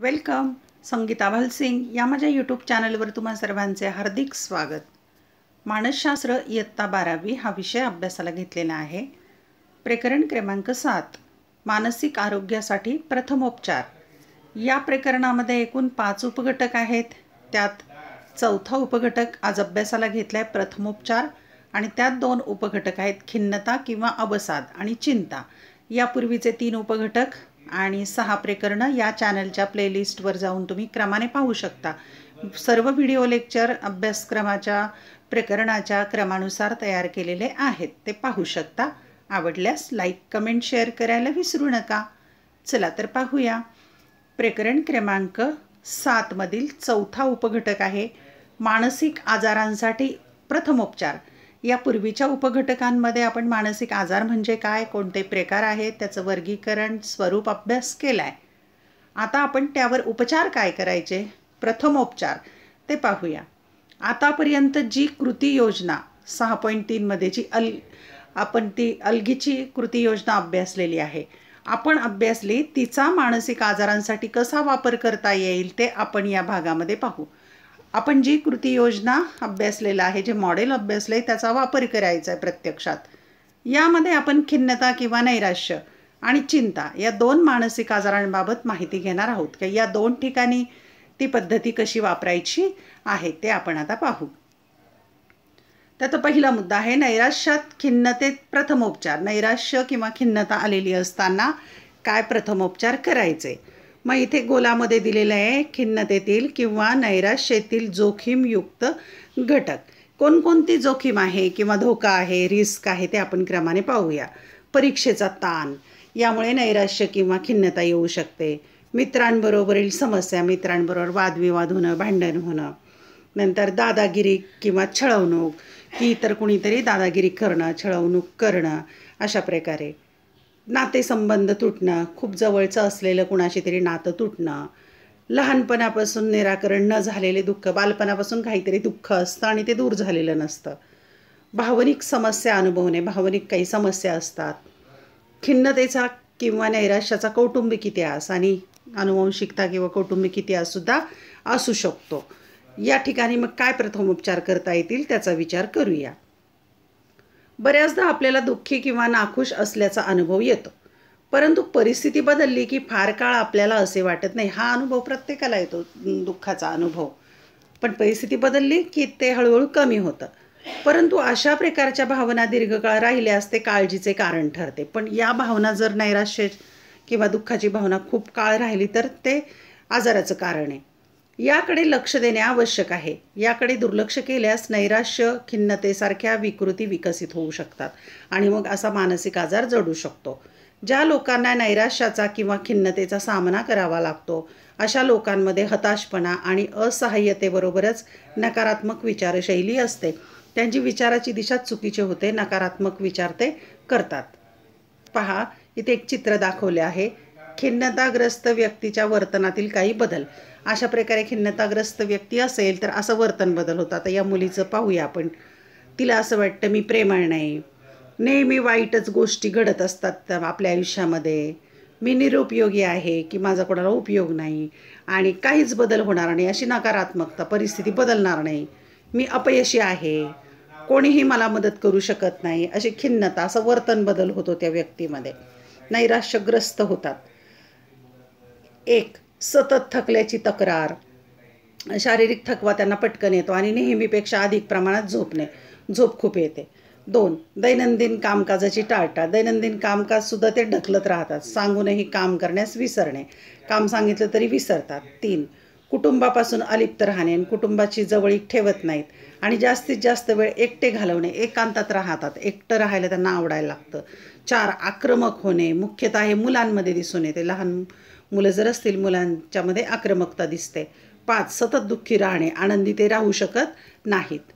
Welcome. Sangeeta Bhalsingh या माझ्या YouTube चॅनलवर तुम्हा सर्वांचे हार्दिक स्वागत. मानसशास्त्र इयत्ता 12वी हा विषय अभ्यासाला घेतलेला आहे. प्रकरण क्रमांक 7 मानसिक आरोग्यासाठी प्रथमोपचार. या प्रकरणामध्ये एकूण 5 उपघटक आहेत. त्यात चौथा उपघटक आज अभ्यासाला घेतला आहे प्रथमोपचार, आणि त्यात 2 उपघटक आहेत खिन्नता किंवा अवसाद आणि चिंता. यापूर्वीचे 3 उपघटक आणि 6 प्रकरणं या चॅनलच्या प्लेलिस्टवर जाऊन तुम्ही क्रमाने पाहू शकता. सर्व व्हिडिओ लेक्चर अभ्यासक्रमाच्या प्रकरणाच्या क्रमानुसार तयार केलेले आहेत, ते पाहू शकता. आवडल्यास लाईक, कमेंट, शेअर करायला विसरू नका. चला तर पाहूया. प्रकरण क्रमांक 7 मधील चौथा उपघटक आहे मानसिक आजारांसाठी प्रथमोपचार. या पूर्वीच्या उपघटकांमध्ये आपण मानसिक आजार म्हणजे काय, कोणते प्रकार आहेत, त्याचं वर्गीकरण, स्वरूप अभ्यास केला आहे. आता आपण त्यावर उपचार काय करायचे, प्रथमोपचार, ते पाहूया. आतापर्यंत जी कृती योजना 6.3 मध्ये आपण ती अलगीची कृती योजना अभ्यासलेली आहे, आपण अभ्यासली तिचा मानसिक आजारांसाठी कसा वापर करता येईल ते आपण या भागामध्ये पाहू. आपण जी कृती योजना अभ्यासलेला आहे, जे मॉडेल अभ्यासले, त्याचा वापर करायचा आहे प्रत्यक्षात. यामध्ये आपण खिन्नता किंवा नैराश्य आणि चिंता या 2 मानसिक आजारांबाबत माहिती घेणार आहोत. की या 2 ठिकाणी ती पद्धती कशी वापरायची आहे ते आपण आता पाहू. त्याचा पहिला मुद्दा आहे नैराश्यात खिन्नतेत प्रथमोपचार. नैराश्य किंवा खिन्नता आलेली असताना काय प्रथमोपचार करायचे. मग इथे गोलामध्ये दिलेलं आहे खिन्नतेतील किंवा नैराश्यातील जोखीमयुक्त घटक. कोणकोणती जोखीम आहे किंवा धोका आहे, रिस्क आहे, ते आपण क्रमाने पाहूया. परीक्षेचा ताण, यामुळे नैराश्य किंवा खिन्नता येऊ शकते. मित्रांबरोबरील समस्या, मित्रांबरोबर वादविवाद होणं, भांडण होणं. नंतर दादागिरी किंवा छळवणूक, की इतर कुणीतरी दादागिरी करणं, छळवणूक करणं, अशा प्रकारे. नातेसंबंध तुटणं, खूप जवळचं असलेलं कुणाशी तरी नातं तुटणं. लहानपणापासून निराकरण न झालेले दुःख, बालपणापासून काहीतरी दुःख असतं आणि ते दूर झालेलं नसतं. भावनिक समस्या अनुभवणे, भावनिक काही समस्या असतात. खिन्नतेचा किंवा नैराश्याचा कौटुंबिक इतिहास आणि आनुवंशिकता किंवा कौटुंबिक इतिहाससुद्धा असू शकतो. या ठिकाणी मग काय प्रथमोपचार करता येतील त्याचा विचार करूया. बऱ्याचदा आपल्याला दुःखी किंवा नाखुश असल्याचा अनुभव येतो, परंतु परिस्थिती बदलली की फार काळ आपल्याला असे वाटत नाही. हा अनुभव प्रत्येकाला येतो, दुःखाचा अनुभव. पण परिस्थिती बदलली की ते हळूहळू कमी होतं. परंतु अशा प्रकारच्या भावना दीर्घकाळ राहिल्यास ते काळजीचे कारण ठरते. पण या भावना जर नैराश्य किंवा दुःखाची भावना खूप काळ राहिली तर ते आजाराचं कारण आहे. याकडे लक्ष देणे आवश्यक आहे. याकडे दुर्लक्ष केल्यास नैराश्य, खिन्नतेसारख्या विकृती विकसित होऊ शकतात आणि मग असा मानसिक आजार जडू शकतो. ज्या लोकांना नैराश्याचा किंवा खिन्नतेचा सामना करावा लागतो, अशा लोकांमध्ये हताशपणा आणि असहाय्यतेबरोबरच नकारात्मक विचारशैली असते. त्यांची विचाराची दिशा चुकीची होते, नकारात्मक विचार ते करतात. पहा, इथे एक चित्र दाखवले आहे. खिन्नताग्रस्त व्यक्तीच्या वर्तनातील काही बदल. अशा प्रकारे खिन्नताग्रस्त व्यक्ती असेल तर असं वर्तन बदल होतं. आता या मुलीचं पाहूया आपण. तिला असं वाटतं मी प्रेमळ नाही, नेहमी वाईटच गोष्टी घडत असतात आपल्या आयुष्यामध्ये, मी निरुपयोगी आहे की माझा कोणाला उपयोग नाही आणि काहीच बदल होणार नाही, अशी नकारात्मकता, परिस्थिती बदलणार नाही, मी अपयशी आहे, कोणीही मला मदत करू शकत नाही, अशी खिन्नता, असं वर्तन बदल होतो त्या व्यक्तीमध्ये. नैराश्यग्रस्त होतात. 1. सतत थकल्याची तक्रार. शारीरिक थकवा त्यांना पटकन येतो आणि नेहमीपेक्षा अधिक प्रमाणात झोप खूप येते. 2. दैनंदिन कामकाजाची टाळटाळ. दैनंदिन कामकाजसुद्धा ते ढकलत राहतात. सांगूनही काम करण्यास विसरणे, काम सांगितलं तरी विसरतात. 3. कुटुंबापासून अलिप्त राहणे, कुटुंबाची जवळीक ठेवत नाहीत आणि जास्तीत जास्त वेळ एकटे घालवणे, एकांतात राहतात. एकटं राहायला त्यांना आवडायला लागतं. 4. आक्रमक होणे, मुख्यतः हे मुलांमध्ये दिसून येते. लहान मुलं जर असतील, मुलांच्यामध्ये आक्रमकता दिसते. 5. सतत दुःखी राहणे, आनंदी ते राहू शकत नाहीत.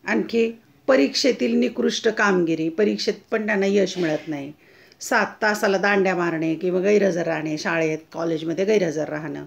आणखी परीक्षेतील निकृष्ट कामगिरी, परीक्षेत पण त्यांना यश मिळत नाही. 7. तासाला दांड्या मारणे किंवा गैरहजर राहणे, शाळेत कॉलेजमध्ये गैरहजर राहणं.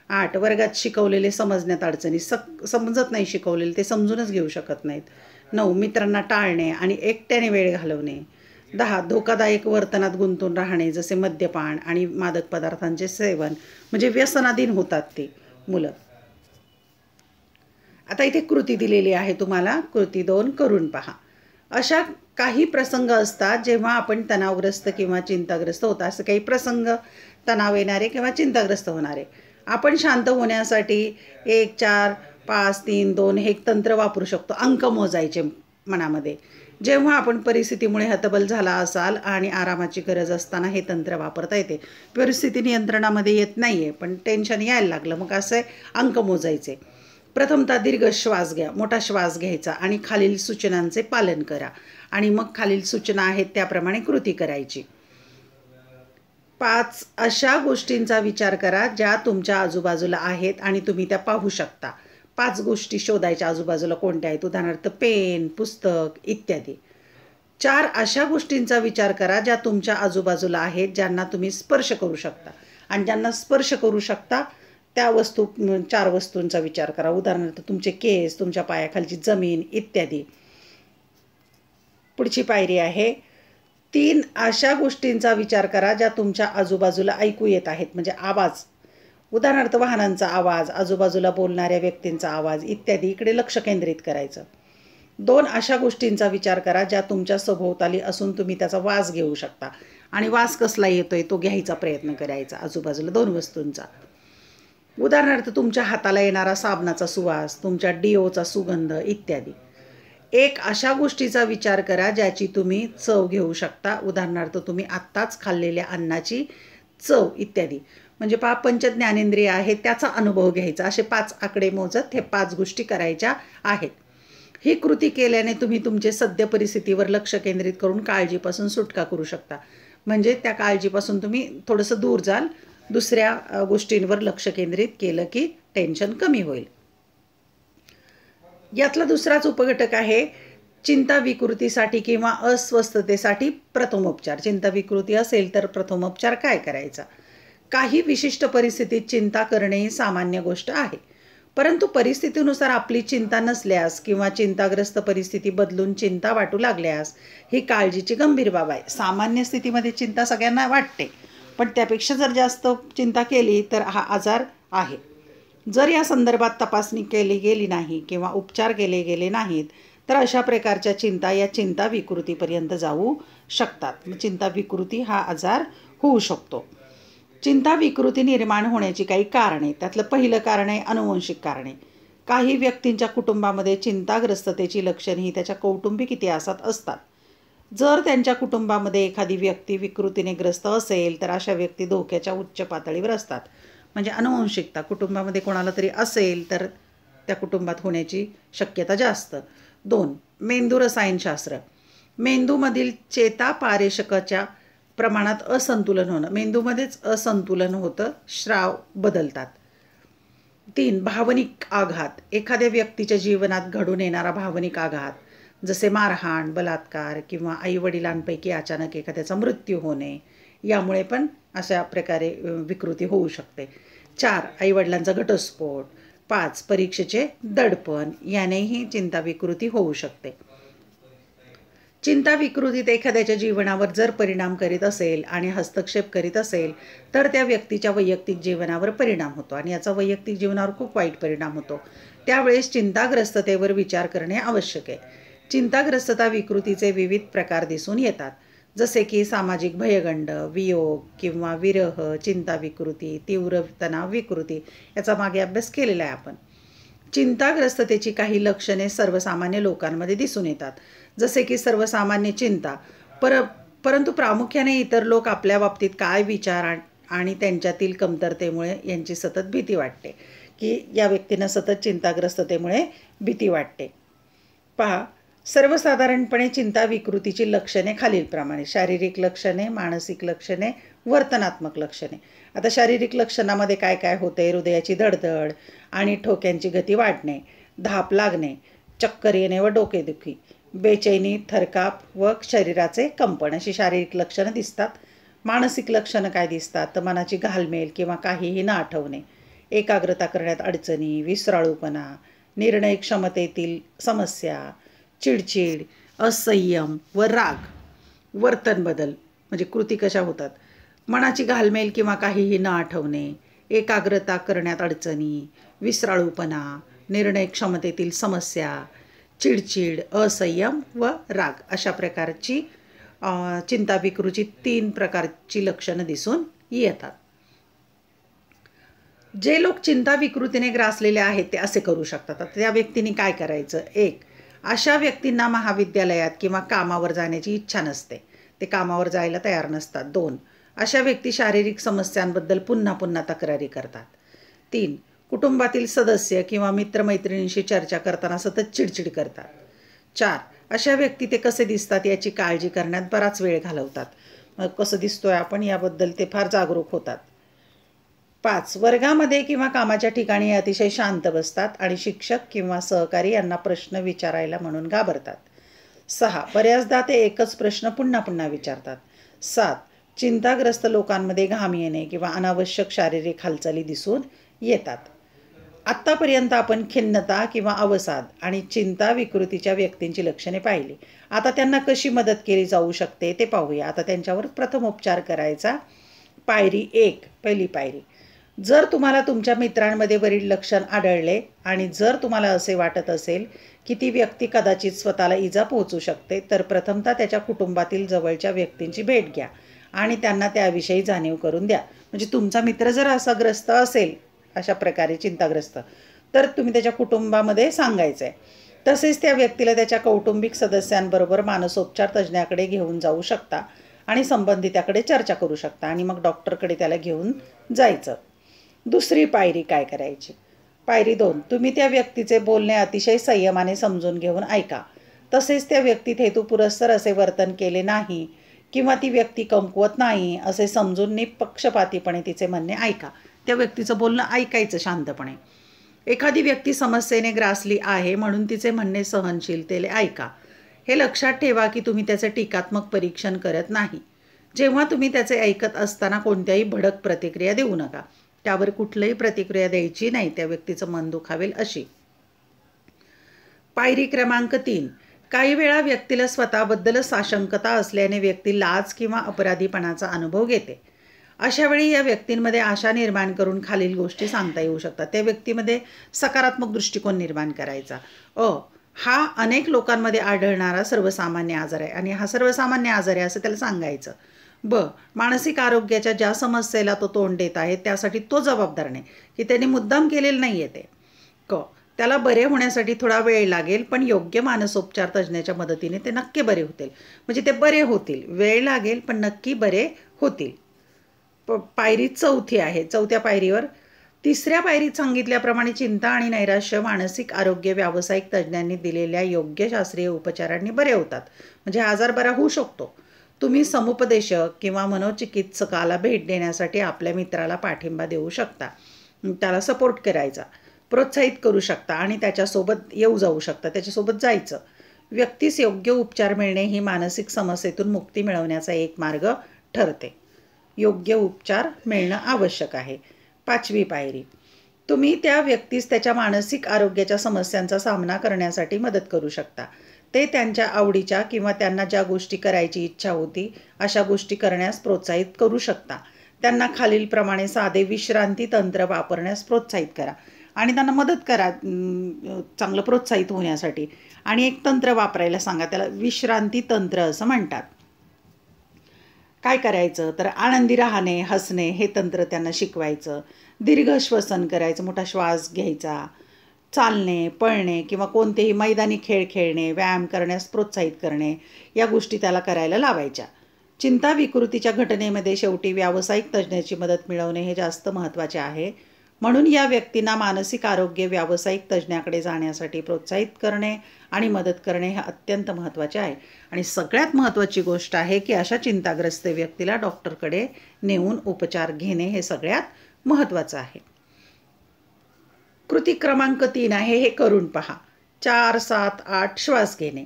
8. वर्गात शिकवलेले समजण्यात अडचणी, समजत नाही शिकवलेले, ते समजूनच घेऊ शकत नाहीत. 9. मित्रांना टाळणे आणि एकट्याने वेळ घालवणे. 10. धोकादायक वर्तनात गुंतून राहणे, जसे मद्यपान आणि मादक पदार्थांचे सेवन, म्हणजे व्यसनाधीन होतात ते मुलं. आता इथे कृती दिलेली आहे तुम्हाला, कृती 2 करून पहा. अशा काही प्रसंग असतात जेव्हा आपण तणावग्रस्त किंवा चिंताग्रस्त होता. असं काही प्रसंग तणाव येणारे किंवा चिंताग्रस्त होणारे. आपण शांत होण्यासाठी 1 4 5 3 2 हे एक तंत्र वापरू शकतो. अंक मोजायचे मनामध्ये. जेव्हा आपण परिस्थितीमुळे हतबल झाला असाल आणि आरामाची गरज असताना हे तंत्र वापरता येते. परिस्थिती नियंत्रणामध्ये येत नाही आहे पण टेन्शन यायला लागलं, मग असे अंक मोजायचे. प्रथमतः दीर्घ श्वास घ्या, मोठा श्वास घ्यायचा आणि खालील सूचनांचे पालन करा आणि मग खालील सूचना आहेत त्याप्रमाणे कृती करायची. 5 अशा गोष्टींचा विचार करा ज्या तुमच्या आजूबाजूला आहेत आणि तुम्ही त्या पाहू शकता. 5 गोष्टी शोधायच्या आजूबाजूला कोणत्या आहेत, उदाहरणार्थ पेन, पुस्तक इत्यादी. 4 अशा गोष्टींचा विचार करा ज्या तुमच्या आजूबाजूला आहेत, ज्यांना तुम्ही स्पर्श करू शकता आणि ज्यांना स्पर्श करू शकता त्या 4 वस्तूंचा विचार करा, उदाहरणार्थ तुमचे केस, तुमच्या पायाखालची जमीन इत्यादी. पुढची पायरी आहे 3 अशा गोष्टींचा विचार करा ज्या तुमच्या आजूबाजूला ऐकू येत आहेत, म्हणजे आवाज, उदाहरणार्थ वाहनांचा आवाज, आजूबाजूला बोलणाऱ्या व्यक्तींचा आवाज इत्यादी. इकडे लक्ष केंद्रित करायचं. 2 अशा गोष्टींचा विचार करा ज्या तुमच्या सभोवताली असून तुम्ही त्याचा वास घेऊ शकता आणि वास कसला येतोय तो घ्यायचा प्रयत्न करायचा आजूबाजूला 2 वस्तूंचा. उदाहरणार्थ तुमच्या हाताला येणारा साबणाचा सुवास, तुमच्या डिओचा सुगंध इत्यादी. 1 अशा गोष्टीचा विचार करा ज्याची तुम्ही चव घेऊ शकता, उदाहरणार्थ तुम्ही आत्ताच खाल्लेल्या अन्नाची चव इत्यादी. म्हणजे 5 पंचज्ञानेंद्रिय आहेत त्याचा अनुभव घ्यायचा. असे 5 आकडे मोजत हे 5 गोष्टी करायच्या आहेत. ही कृती केल्याने तुम्ही तुमचे सद्य परिस्थितीवर लक्ष केंद्रित करून काळजीपासून सुटका करू शकता. म्हणजे त्या काळजीपासून तुम्ही थोडंसं दूर जाल, दुसऱ्या गोष्टींवर लक्ष केंद्रित केलं की टेन्शन कमी होईल. यातला दुसराच उपघटक आहे चिंता विकृतीसाठी किंवा अस्वस्थतेसाठी प्रथमोपचार. चिंता विकृती असेल तर प्रथमोपचार काय करायचा. काही विशिष्ट परिस्थितीत चिंता करणे ही सामान्य गोष्ट आहे, परंतु परिस्थितीनुसार आपली चिंता नसल्यास किंवा चिंताग्रस्त परिस्थिती बदलून चिंता वाटू लागल्यास ही काळजीची गंभीर बाब आहे. सामान्य स्थितीमध्ये चिंता सगळ्यांना वाटते, पण त्यापेक्षा जर जास्त चिंता केली तर हा आजार आहे. जर या संदर्भात तपासणी केली गेली नाही किंवा उपचार केले गेले नाहीत तर अशा प्रकारच्या चिंता या चिंता विकृतीपर्यंत जाऊ शकतात. चिंता विकृती हा आजार होऊ शकतो. चिंता विकृती निर्माण होण्याची काही कारणे. त्यातलं पहिलं कारण आहे अनुवंशिक कारणे. काही व्यक्तींच्या कुटुंबामध्ये चिंताग्रस्ततेची लक्षणे ही त्याच्या कौटुंबिक इतिहासात असतात. जर त्यांच्या कुटुंबामध्ये एखादी व्यक्ती विकृतीने ग्रस्त असेल तर अशा व्यक्ती धोक्याच्या उच्च पातळीवर असतात. म्हणजे अनुवंशिकता, कुटुंबामध्ये कोणाला तरी असेल तर त्या कुटुंबात होण्याची शक्यता जास्त. 2 मेंदू रसायनशास्त्र. मेंदूमधील चेतापारेषकाच्या प्रमाणात असंतुलन होणं. मेंदूमध्येच असंतुलन होतं, श्राव बदलतात. 3 भावनिक आघात. एखाद्या व्यक्तीच्या जीवनात घडून येणारा भावनिक आघात, जसे मारहाण, बलात्कार किंवा आईवडिलांपैकी अचानक एखाद्याचा मृत्यू होणे, यामुळे पण अशा प्रकारे विकृती होऊ शकते. 4 आईवडिलांचा घटस्फोट. 5 परीक्षेचे दडपण, यानेही चिंता विकृती होऊ शकते. चिंता विकृतीत एखाद्याच्या जीवनावर जर परिणाम करीत असेल आणि हस्तक्षेप करीत असेल तर त्या व्यक्तीच्या वैयक्तिक जीवनावर परिणाम होतो आणि याचा वैयक्तिक जीवनावर खूप वाईट परिणाम होतो. त्यावेळेस चिंताग्रस्ततेवर विचार करणे आवश्यक आहे. चिंताग्रस्तता विकृतीचे विविध प्रकार दिसून येतात, जसे की सामाजिक भयगंड, वियोग किंवा विरह, चिंता विकृती, तीव्र तणाव विकृती. याचा मागे अभ्यास केलेला आहे आपण. चिंताग्रस्ततेची काही लक्षणे सर्वसामान्य लोकांमध्ये दिसून येतात, जसे की सर्वसामान्य चिंता, परंतु प्रामुख्याने इतर लोक आपल्या बाबतीत काय विचार आणि त्यांच्यातील कमतरतेमुळे यांची सतत भीती वाटते, की या व्यक्तींना सतत चिंताग्रस्ततेमुळे भीती वाटते. पहा, सर्वसाधारणपणे चिंता विकृतीची लक्षणे खालीलप्रमाणे. शारीरिक लक्षणे, मानसिक लक्षणे, वर्तनात्मक लक्षणे. आता शारीरिक लक्षणामध्ये काय काय होते. हृदयाची धडधड आणि ठोक्यांची गती वाढणे, धाप लागणे, चक्कर येणे व डोकेदुखी, बेचैनी, थरकाप व शरीराचे कंपन, अशी शारीरिक लक्षणं दिसतात. मानसिक लक्षणं काय दिसतात तर मनाची घालमेल किंवा काहीही न आठवणे, एकाग्रता करण्यात अडचणी, विसराळूपणा, निर्णय क्षमतेतील समस्या, चिडचिड, असंयम व राग. वर्तन बदल म्हणजे कृती कशा होतात, मनाची घालमेल किंवा काहीही न आठवणे, एकाग्रता करण्यात अडचणी, विसराळूपणा, निर्णय क्षमतेतील समस्या, चिडचिड, असंयम व राग अशा प्रकारची चिंता विकृतीची 3 प्रकारची लक्षणं दिसून येतात. जे लोक चिंता विकृतीने ग्रासलेले आहेत ते असे करू शकतात. आता त्या व्यक्तींनी काय करायचं? 1. अशा व्यक्तींना महाविद्यालयात किंवा कामावर जाण्याची इच्छा नसते, ते कामावर जायला तयार नसतात. 2. अशा व्यक्ती शारीरिक समस्यांबद्दल पुन्हा पुन्हा तक्रारी करतात. 3. कुटुंबातील सदस्य किंवा मित्रमैत्रिणींशी चर्चा करताना सतत चिडचिड करतात. 4. अशा व्यक्ती ते कसे दिसतात याची काळजी करण्यात बराच वेळ घालवतात. मग कसं दिसतोय आपण याबद्दल ते फार जागरूक होतात. 5. वर्गामध्ये किंवा कामाच्या ठिकाणी अतिशय शांत बसतात आणि शिक्षक किंवा सहकारी यांना प्रश्न विचारायला म्हणून घाबरतात. 6. बऱ्याचदा ते एकच प्रश्न पुन्हा पुन्हा विचारतात. 7. चिंताग्रस्त लोकांमध्ये घाम येणे किंवा अनावश्यक शारीरिक हालचाली दिसून येतात. आत्तापर्यंत आपण खिन्नता किंवा अवसाद आणि चिंता विकृतीच्या व्यक्तींची लक्षणे पाहिली. आता त्यांना कशी मदत केली जाऊ शकते ते पाहूया. आता त्यांच्यावर प्रथम उपचार करायचा. पायरी 1. पहिली पायरी. जर तुम्हाला तुमच्या मित्रांमध्ये वरील लक्षण आढळले आणि जर तुम्हाला असे वाटत असेल की ती व्यक्ती कदाचित स्वतःला इजा पोहोचू शकते, तर प्रथमतः त्याच्या कुटुंबातील जवळच्या व्यक्तींची भेट घ्या आणि त्यांना त्याविषयी जाणीव करून द्या. म्हणजे तुमचा मित्र जर असा ग्रस्त असेल, अशा प्रकारे चिंताग्रस्त, तर तुम्ही त्याच्या कुटुंबामध्ये सांगायचं आहे. तसेच त्या व्यक्तीला त्याच्या कौटुंबिक सदस्यांबरोबर मानसोपचार तज्ज्ञाकडे घेऊन जाऊ शकता आणि संबंधिताकडे चर्चा करू शकता आणि मग डॉक्टरकडे त्याला घेऊन जायचं. दुसरी पायरी काय करायची? पायरी 2. तुम्ही त्या व्यक्तीचे बोलणे अतिशय संयमाने समजून घेऊन ऐका. तसेच त्या व्यक्तीत हेतुपुरस्सर असे वर्तन केले नाही किंवा ती व्यक्ती कमकुवत नाही असे समजून निपक्षपातीपणे तिचे म्हणणे ऐका. त्या व्यक्तीचं बोलणं ऐकायचं शांतपणे. एखादी व्यक्ती समस्येने ग्रासली आहे म्हणून तिचे म्हणणे सहनशीलतेने ऐका. हे लक्षात ठेवा की तुम्ही त्याचे टीकात्मक परीक्षण करत नाही. जेव्हा तुम्ही त्याचे ऐकत असताना कोणत्याही भडक प्रतिक्रिया देऊ नका. त्यावर कुठलीही प्रतिक्रिया द्यायची नाही, त्या व्यक्तीचं मन दुखावेल अशी. पायरी क्रमांक 3. काही वेळा व्यक्तीला स्वतःबद्दल साशंकता असल्याने व्यक्ती लाज किंवा अपराधीपणाचा अनुभव घेते. अशा वेळी या व्यक्तींमध्ये आशा निर्माण करून खालील गोष्टी सांगता येऊ शकतात. त्या व्यक्तीमध्ये सकारात्मक दृष्टिकोन निर्माण करायचा. हा अनेक लोकांमध्ये आढळणारा सर्वसामान्य आजार आहे आणि हा सर्वसामान्य आजार आहे असं त्याला सांगायचं. मानसिक आरोग्याच्या ज्या समस्येला तो तोंड देत आहे त्यासाठी तो जबाबदार नाही, की त्याने मुद्दाम केलेलं नाही आहे ते. त्याला बरे होण्यासाठी थोडा वेळ लागेल, पण योग्य मानसोपचार तज्ज्ञाच्या मदतीने ते नक्की बरे होतील. म्हणजे ते बरे होतील, वेळ लागेल पण नक्की बरे होतील. पायरी 4 आहे. 4थ्या पायरीवर 3ऱ्या पायरीत सांगितल्याप्रमाणे चिंता आणि नैराश्य मानसिक आरोग्य व्यावसायिक तज्ज्ञांनी दिलेल्या योग्य शास्त्रीय उपचारांनी बरे होतात. म्हणजे आजार बरा होऊ शकतो. तुम्ही समुपदेशक किंवा मनोचिकित्सकाला भेट देण्यासाठी आपल्या मित्राला पाठिंबा देऊ शकता, त्याला सपोर्ट करायचा, प्रोत्साहित करू शकता आणि त्याच्यासोबत येऊ जाऊ शकता, त्याच्यासोबत जायचं. व्यक्तीस योग्य उपचार मिळणे ही मानसिक समस्येतून मुक्ती मिळवण्याचा एक मार्ग ठरते. योग्य उपचार मिळणं आवश्यक आहे. 5वी पायरी. तुम्ही त्या व्यक्तीस त्याच्या मानसिक आरोग्याच्या समस्यांचा सामना करण्यासाठी मदत करू शकता. ते त्यांच्या आवडीच्या किंवा त्यांना ज्या गोष्टी करायची इच्छा होती अशा गोष्टी करण्यास प्रोत्साहित करू शकता. त्यांना खालीलप्रमाणे साधे विश्रांती तंत्र वापरण्यास प्रोत्साहित करा आणि त्यांना मदत करा चांगलं प्रोत्साहित होण्यासाठी. आणि एक तंत्र वापरायला सांगा, त्याला विश्रांती तंत्र असं म्हणतात. काय करायचं तर आनंदी राहणे, हसणे हे तंत्र त्यांना शिकवायचं. दीर्घ श्वसन करायचं, मोठा श्वास घ्यायचा. चालणे, पळणे किंवा कोणतेही मैदानी खेळ खेळणे, व्यायाम करण्यास प्रोत्साहित करणे या गोष्टी त्याला करायला लावायच्या. चिंता विकृतीच्या घटनेमध्ये शेवटी व्यावसायिक तज्ज्ञाची मदत मिळवणे हे जास्त महत्त्वाचे आहे. म्हणून या व्यक्तींना मानसिक आरोग्य व्यावसायिक तज्ज्ञाकडे जाण्यासाठी प्रोत्साहित करणे आणि मदत करणे हे अत्यंत महत्त्वाचे आहे. आणि सगळ्यात महत्त्वाची गोष्ट आहे की अशा चिंताग्रस्त व्यक्तीला डॉक्टरकडे नेऊन उपचार घेणे हे सगळ्यात महत्त्वाचं आहे. कृती क्रमांक 3 आहे, हे करून पहा. 4, 7, 8 श्वास घेणे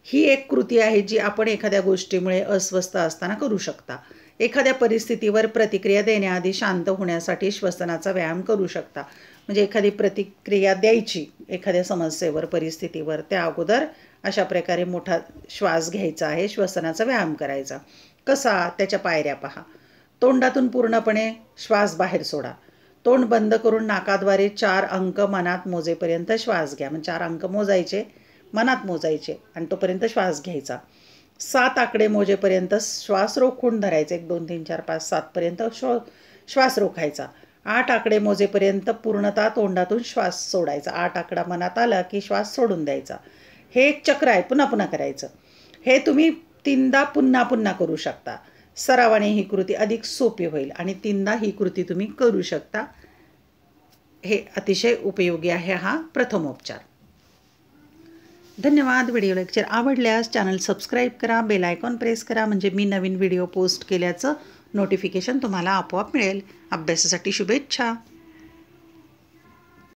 ही एक कृती आहे जी आपण एखाद्या गोष्टीमुळे अस्वस्थ असताना करू शकता. एखाद्या परिस्थितीवर प्रतिक्रिया देण्याआधी शांत होण्यासाठी श्वसनाचा व्यायाम करू शकता. म्हणजे एखादी प्रतिक्रिया द्यायची एखाद्या समस्येवर, परिस्थितीवर, त्या अगोदर अशा प्रकारे मोठा श्वास घ्यायचा आहे. श्वसनाचा व्यायाम करायचा. कसा? त्याच्या पायऱ्या पहा. तोंडातून पूर्णपणे श्वास बाहेर सोडा. तोंड बंद करून नाकाद्वारे 4 अंक मनात मोजेपर्यंत श्वास घ्या. म्हणजे 4 अंक मोजायचे, मनात मोजायचे आणि तोपर्यंत श्वास घ्यायचा. 7 आकडे मोजेपर्यंत श्वास रोखून धरायचा. 1 2 3 4 5 7 पर्यंत श्वास रोखायचा. 8 आकडे मोजेपर्यंत पूर्णतः तोंडातून श्वास सोडायचा. 8 आकडा मनात आला की श्वास सोडून द्यायचा. हे एक चक्र आहे, पुन्हा पुन्हा करायचं. हे तुम्ही 3दा पुन्हा पुन्हा करू शकता. सरावाने ही कृती अधिक सोपी होईल आणि 3दा ही कृती तुम्ही करू शकता. हे अतिशय उपयोगी आहे हा प्रथमोपचार. धन्यवाद. व्हिडिओ लेक्चर आवडल्यास चॅनल सबस्क्राईब करा, बेल आयकॉन प्रेस करा, म्हणजे मी नवीन व्हिडिओ पोस्ट केल्याचं नोटिफिकेशन तुम्हाला आपोआप मिळेल. अभ्यासासाठी शुभेच्छा.